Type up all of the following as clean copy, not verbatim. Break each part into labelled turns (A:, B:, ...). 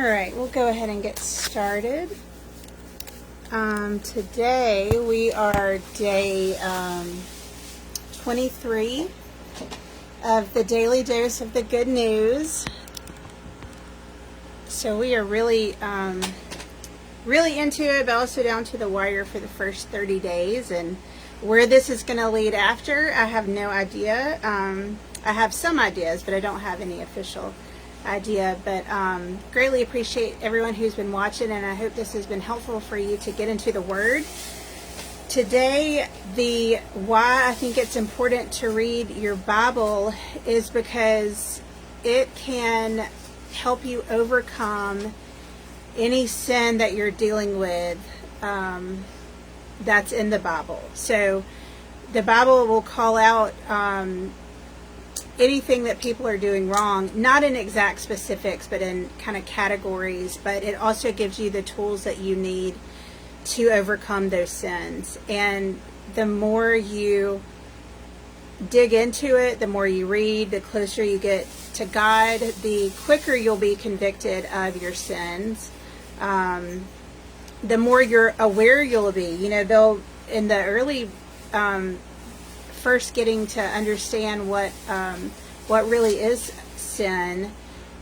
A: Alright, we'll go ahead and get started. Today we are day 23 of the Daily Dose of the Good News. So we are really into it, but also down to the wire for the first 30 days. And where this is going to lead after, I have no idea. I have some ideas, but I don't have any official idea. But greatly appreciate everyone who's been watching, and I hope this has been helpful for you to get into the Word. Today, the why I think it's important to read your Bible is because it can help you overcome any sin that you're dealing with that's in the Bible. So the Bible will call out anything that people are doing wrong, not in exact specifics, but in kind of categories. But it also gives you the tools that you need to overcome those sins. And the more you dig into it, the more you read, the closer you get to God, the quicker you'll be convicted of your sins. The more you're aware you'll be. You know, they'll, in the early first getting to understand what really is sin,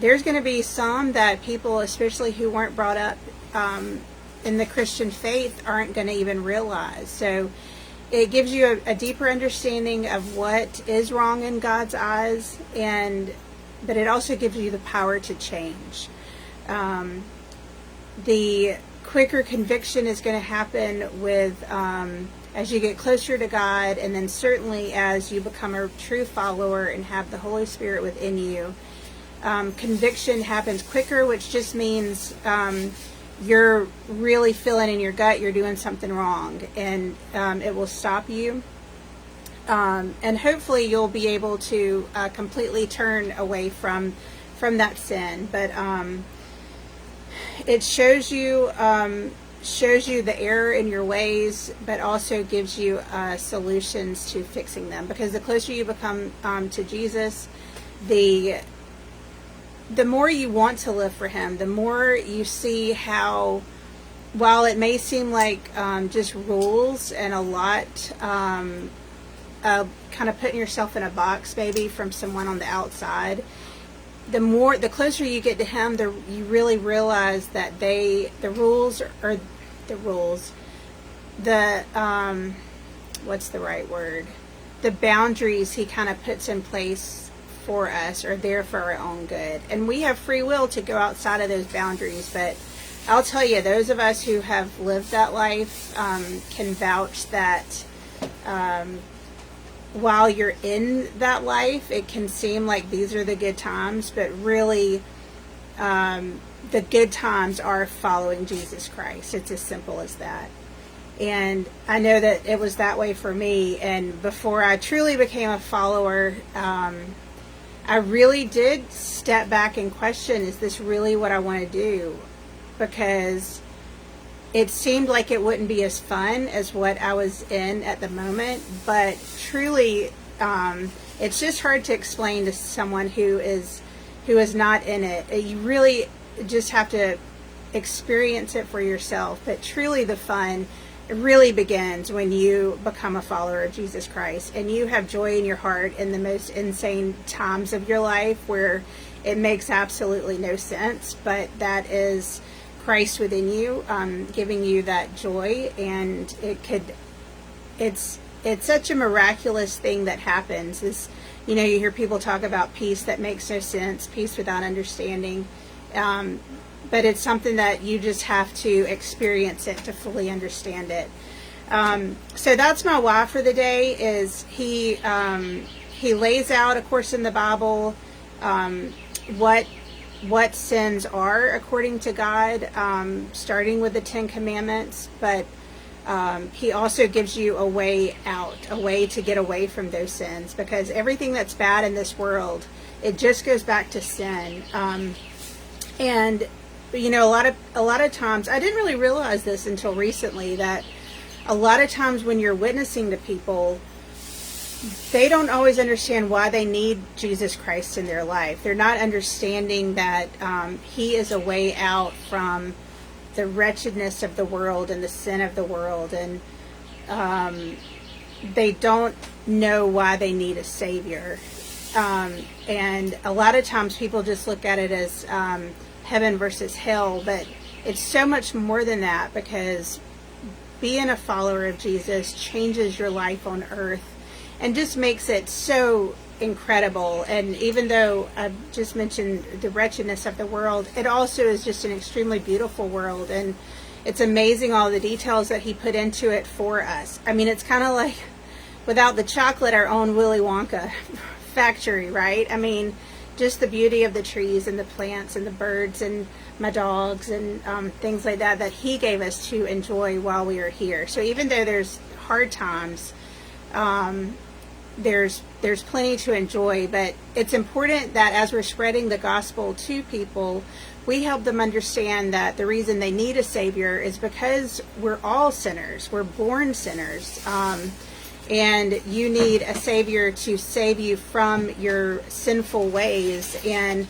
A: there's going to be some that people, especially who weren't brought up in the Christian faith, aren't going to even realize. So it gives you a deeper understanding of what is wrong in God's eyes, but it also gives you the power to change. The quicker conviction is going to happen with as you get closer to God, and then certainly as you become a true follower and have the Holy Spirit within you. Conviction happens quicker, which just means you're really feeling in your gut you're doing something wrong, and it will stop you. And hopefully you'll be able to completely turn away from that sin. But it shows you the error in your ways, but also gives you solutions to fixing them. Because the closer you become to Jesus, the more you want to live for Him, the more you see how, while it may seem like just rules and a lot kind of putting yourself in a box maybe from someone on the outside, the closer you get to Him, you really realize that the boundaries He kind of puts in place for us are there for our own good. And we have free will to go outside of those boundaries, but I'll tell you, those of us who have lived that life can vouch that while you're in that life, it can seem like these are the good times, but really the good times are following Jesus Christ. It's as simple as that. And I know that it was that way for me. And before I truly became a follower, I really did step back and question, is this really what I want to do? Because it seemed like it wouldn't be as fun as what I was in at the moment. But truly, it's just hard to explain to someone who is not in it. You really just have to experience it for yourself. But truly the fun really begins when you become a follower of Jesus Christ, and you have joy in your heart in the most insane times of your life where it makes absolutely no sense, but that is Christ within you, giving you that joy. And it's such a miraculous thing that happens. Is, you know, you hear people talk about peace that makes no sense, peace without understanding, but it's something that you just have to experience it to fully understand it. So that's my why for the day. Is he lays out, of course, in the Bible what sins are according to God, starting with the 10 Commandments, but He also gives you a way out, a way to get away from those sins, because everything that's bad in this world, it just goes back to sin. And you know, a lot of times, I didn't really realize this until recently, that a lot of times when you're witnessing to people, they don't always understand why they need Jesus Christ in their life. They're not understanding that he is a way out from the wretchedness of the world and the sin of the world, and they don't know why they need a Savior. And a lot of times people just look at it as heaven versus hell, but it's so much more than that, because being a follower of Jesus changes your life on earth and just makes it so incredible. And even though I've just mentioned the wretchedness of the world, it also is just an extremely beautiful world, and it's amazing all the details that he put into it for us. I mean, it's kind of like without the chocolate, our own Willy Wonka factory, right? I mean, just the beauty of the trees and the plants and the birds and my dogs and things like that he gave us to enjoy while we are here. So even though there's hard times, there's plenty to enjoy, but it's important that as we're spreading the gospel to people, we help them understand that the reason they need a Savior is because we're all sinners. We're born sinners. And you need a Savior to save you from your sinful ways. And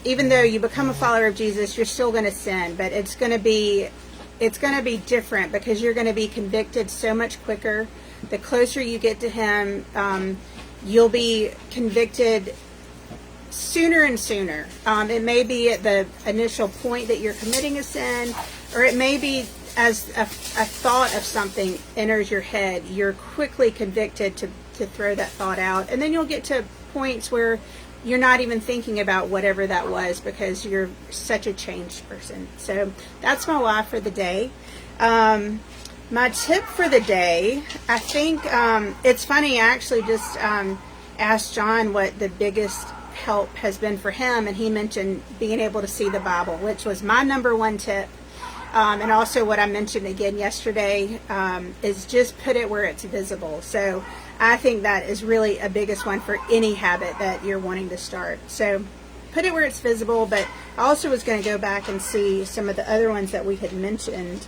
A: even though you become a follower of Jesus, you're still going to sin, but it's going to be different, because you're going to be convicted so much quicker. The closer you get to him, you'll be convicted sooner and sooner. It may be at the initial point that you're committing a sin, or it may be as a thought of something enters your head, you're quickly convicted to throw that thought out. And then you'll get to points where you're not even thinking about whatever that was, because you're such a changed person. So that's my why for the day. My tip for the day, I think it's funny, I actually just asked John what the biggest help has been for him, and he mentioned being able to see the Bible, which was my number one tip. And also what I mentioned again yesterday is just put it where it's visible. So I think that is really a biggest one for any habit that you're wanting to start. So put it where it's visible, but I also was going to go back and see some of the other ones that we had mentioned.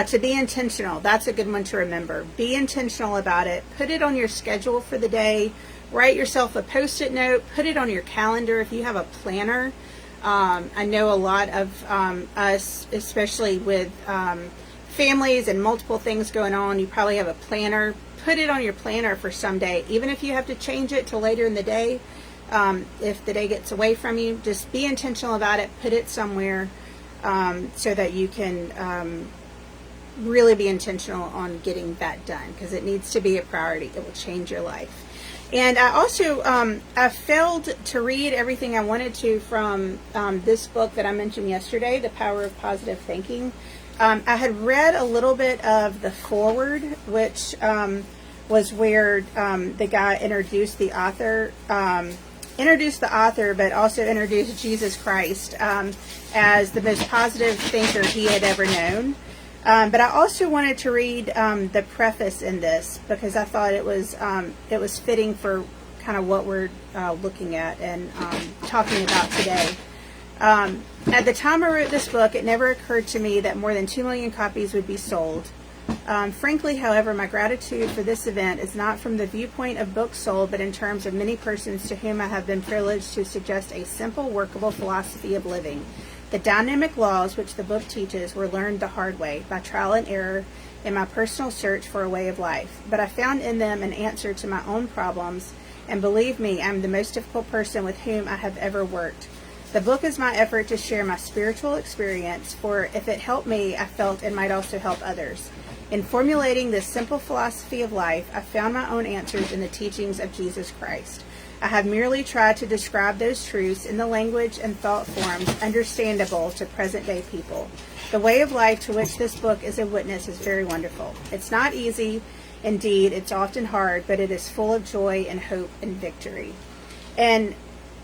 A: To be intentional, that's a good one to remember. Be intentional about it. Put it on your schedule for the day. Write yourself a Post-it note. Put it on your calendar if you have a planner. I know a lot of us, especially with families and multiple things going on, you probably have a planner. Put it on your planner for some day, even if you have to change it to later in the day. If the day gets away from you, just be intentional about it. Put it somewhere so that you can really be intentional on getting that done, because it needs to be a priority. It will change your life. And I also, I failed to read everything I wanted to from this book that I mentioned yesterday, The Power of Positive Thinking. I had read a little bit of the foreword, which was where the guy introduced the author, but also introduced Jesus Christ as the most positive thinker he had ever known. But I also wanted to read the preface in this, because I thought it was fitting for kind of what we're looking at and talking about today. At the time I wrote this book, it never occurred to me that more than 2 million copies would be sold. Frankly, however, my gratitude for this event is not from the viewpoint of books sold, but in terms of many persons to whom I have been privileged to suggest a simple, workable philosophy of living. The dynamic laws which the book teaches were learned the hard way, by trial and error, in my personal search for a way of life. But I found in them an answer to my own problems, and believe me, I'm the most difficult person with whom I have ever worked. The book is my effort to share my spiritual experience, for if it helped me, I felt it might also help others. In formulating this simple philosophy of life, I found my own answers in the teachings of Jesus Christ. I have merely tried to describe those truths in the language and thought forms understandable to present-day people. The way of life to which this book is a witness is very wonderful. It's not easy. Indeed, it's often hard, but it is full of joy and hope and victory. And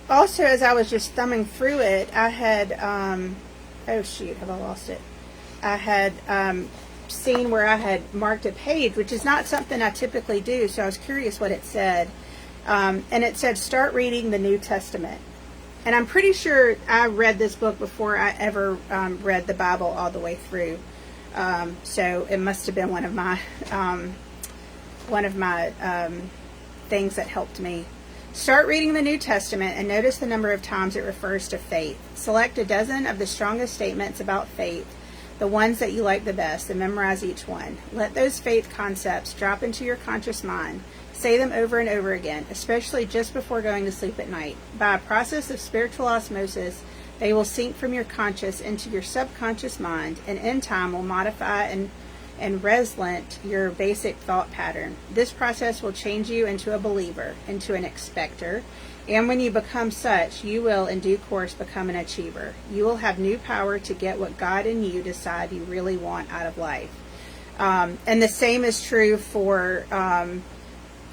A: also, as I was just thumbing through it, I had, oh shoot, have I lost it? I had seen where I had marked a page, which is not something I typically do, so I was curious what it said. And it said, start reading the New Testament. And I'm pretty sure I read this book before I ever read the Bible all the way through. So it must have been one of my things that helped me. Start reading the New Testament and notice the number of times it refers to faith. Select a dozen of the strongest statements about faith, the ones that you like the best, and memorize each one. Let those faith concepts drop into your conscious mind. Say them over and over again, especially just before going to sleep at night. By a process of spiritual osmosis, they will sink from your conscious into your subconscious mind, and in time will modify and reslant your basic thought pattern. This process will change you into a believer, into an expector, and when you become such, you will in due course become an achiever. You will have new power to get what God and you decide you really want out of life. And the same is true for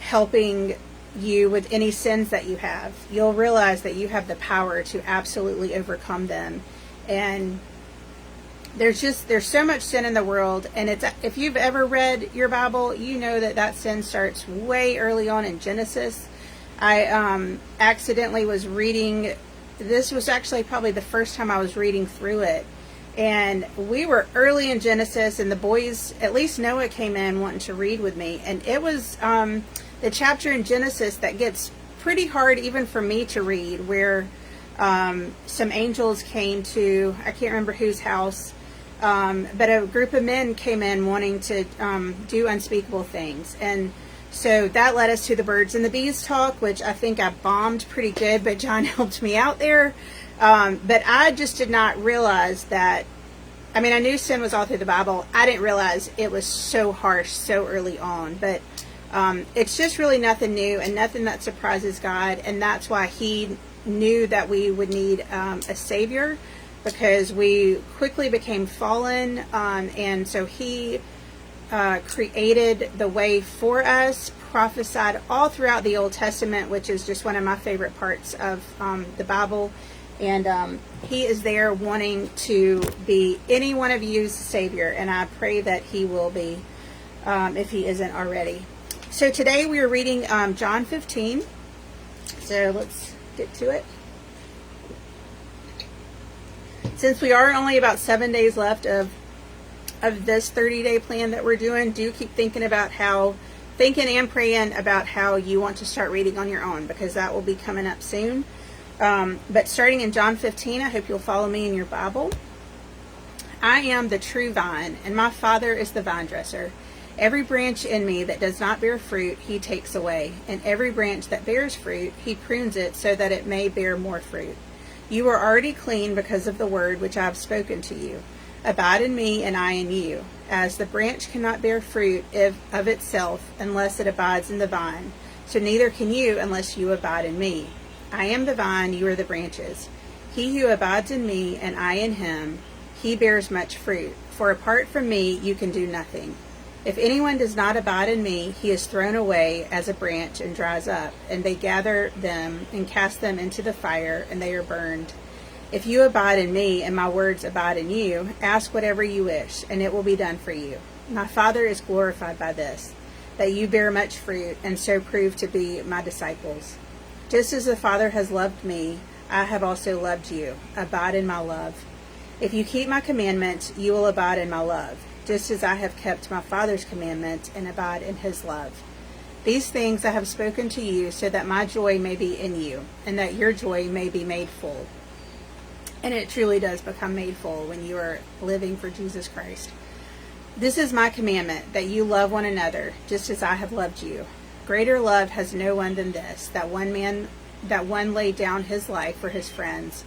A: helping you with any sins that you have. You'll realize that you have the power to absolutely overcome them. And there's so much sin in the world, and if you've ever read your Bible, you know that sin starts way early on in Genesis. I accidentally was reading, this was actually probably the first time I was reading through it, and we were early in Genesis, and the boys, at least Noah, came in wanting to read with me, and it was the chapter in Genesis that gets pretty hard even for me to read, where some angels came to, I can't remember whose house, but a group of men came in wanting to do unspeakable things. And so that led us to the birds and the bees talk, which I think I bombed pretty good, but John helped me out there. But I just did not realize that, I mean, I knew sin was all through the Bible. I didn't realize it was so harsh so early on. But it's just really nothing new and nothing that surprises God. And that's why he knew that we would need a Savior, because we quickly became fallen, and so he created the way for us, prophesied all throughout the Old Testament, which is just one of my favorite parts of the Bible, and he is there wanting to be any one of you's Savior, and I pray that he will be, if he isn't already. So today we are reading John 15, so let's get to it. Since we are only about 7 days left of this 30-day plan that we're doing, do keep thinking and praying about how you want to start reading on your own, because that will be coming up soon. But starting in John 15, I hope you'll follow me in your Bible. I am the true vine, and my Father is the vine dresser. Every branch in me that does not bear fruit, he takes away, and every branch that bears fruit, he prunes it so that it may bear more fruit. You are already clean because of the word which I have spoken to you. Abide in me, and I in you. As the branch cannot bear fruit of itself unless it abides in the vine, so neither can you unless you abide in me. I am the vine, you are the branches. He who abides in me, and I in him, he bears much fruit. For apart from me, you can do nothing. If anyone does not abide in me, he is thrown away as a branch and dries up, and they gather them and cast them into the fire, and they are burned. If you abide in me, and my words abide in you, ask whatever you wish, and it will be done for you. My Father is glorified by this, that you bear much fruit, and so prove to be my disciples. Just as the Father has loved me, I have also loved you. Abide in my love. If you keep my commandments, you will abide in my love, just as I have kept my Father's commandments and abide in his love. These things I have spoken to you so that my joy may be in you, and that your joy may be made full. And it truly does become made full when you are living for Jesus Christ. This is my commandment, that you love one another, just as I have loved you. Greater love has no one than this, that one laid down his life for his friends.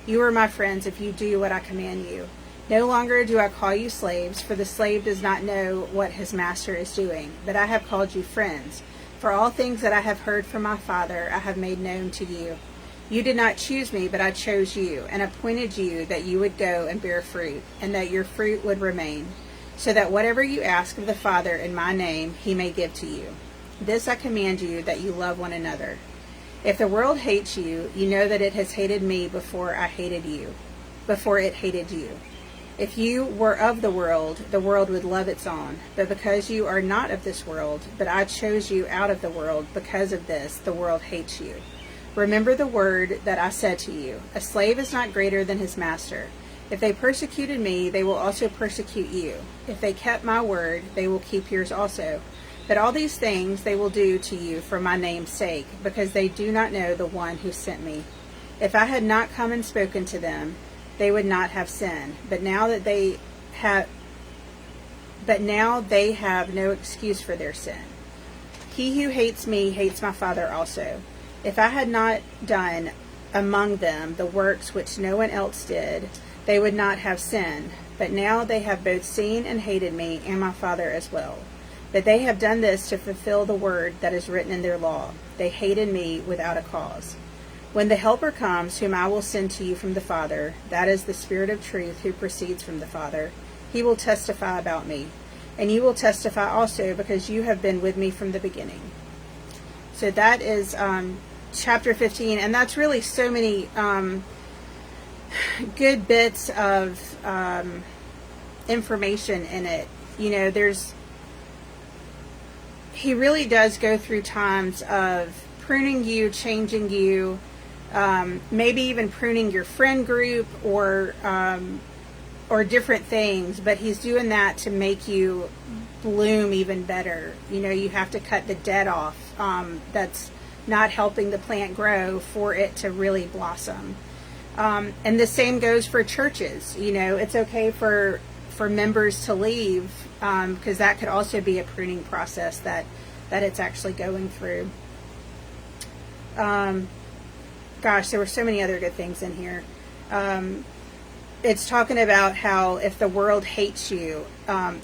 A: You are my friends if you do what I command you. No longer do I call you slaves, for the slave does not know what his master is doing, but I have called you friends. For all things that I have heard from my Father I have made known to you. You did not choose me, but I chose you, and appointed you that you would go and bear fruit, and that your fruit would remain, so that whatever you ask of the Father in my name, he may give to you. This I command you, that you love one another. If the world hates you, you know that it has hated me before it hated you. If you were of the world would love its own. But because you are not of this world, but I chose you out of the world, because of this, the world hates you. Remember the word that I said to you, a slave is not greater than his master. If they persecuted me, they will also persecute you. If they kept my word, they will keep yours also. But all these things they will do to you for my name's sake, because they do not know the one who sent me. If I had not come and spoken to them, they would not have sinned. But now they have no excuse for their sin. He who hates me hates my Father also. If I had not done among them the works which no one else did, they would not have sinned. But now they have both seen and hated me and my Father as well. But they have done this to fulfill the word that is written in their law. They hated me without a cause. When the Helper comes, whom I will send to you from the Father, that is the Spirit of truth who proceeds from the Father, he will testify about me. And you will testify also, because you have been with me from the beginning. So that is chapter 15, and that's really so many good bits of information in it. You know, he really does go through times of pruning you, changing you, maybe even pruning your friend group or different things, but he's doing that to make you bloom even better. You know, you have to cut the dead off that's not helping the plant grow for it to really blossom. And the same goes for churches. You know, it's okay for members to leave, because that could also be a pruning process that it's actually going through. Gosh, there were so many other good things in here. It's talking about how if the world hates you,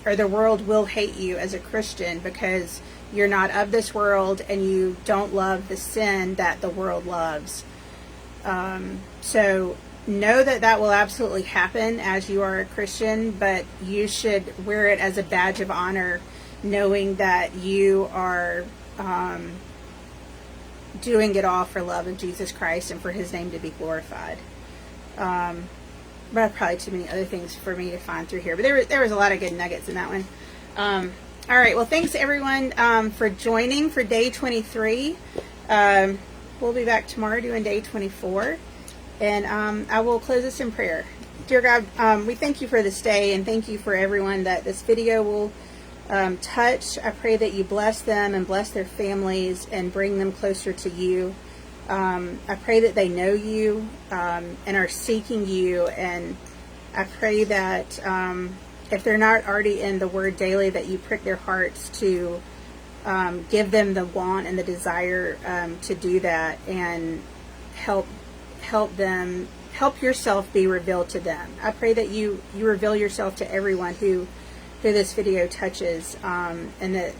A: or the world will hate you as a Christian because you're not of this world and you don't love the sin that the world loves. So know that will absolutely happen as you are a Christian, but you should wear it as a badge of honor, knowing that you are doing it all for love of Jesus Christ and for his name to be glorified. But probably too many other things for me to find through here. But there was a lot of good nuggets in that one. All right. Well, thanks everyone for joining for day 23. We'll be back tomorrow doing day 24. And I will close this in prayer. Dear God, we thank you for this day, and thank you for everyone that this video will touch. I pray that you bless them and bless their families and bring them closer to you. I pray that they know you and are seeking you, and I pray that if they're not already in the Word daily, that you prick their hearts to give them the want and the desire to do that, and help yourself be revealed to them. I pray that you reveal yourself to everyone who this video touches, and that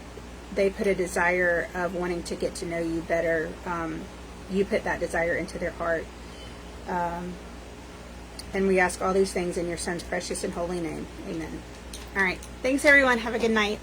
A: they put a desire of wanting to get to know you better. You put that desire into their heart. And we ask all these things in your Son's precious and holy name. Amen. All right. Thanks, everyone. Have a good night.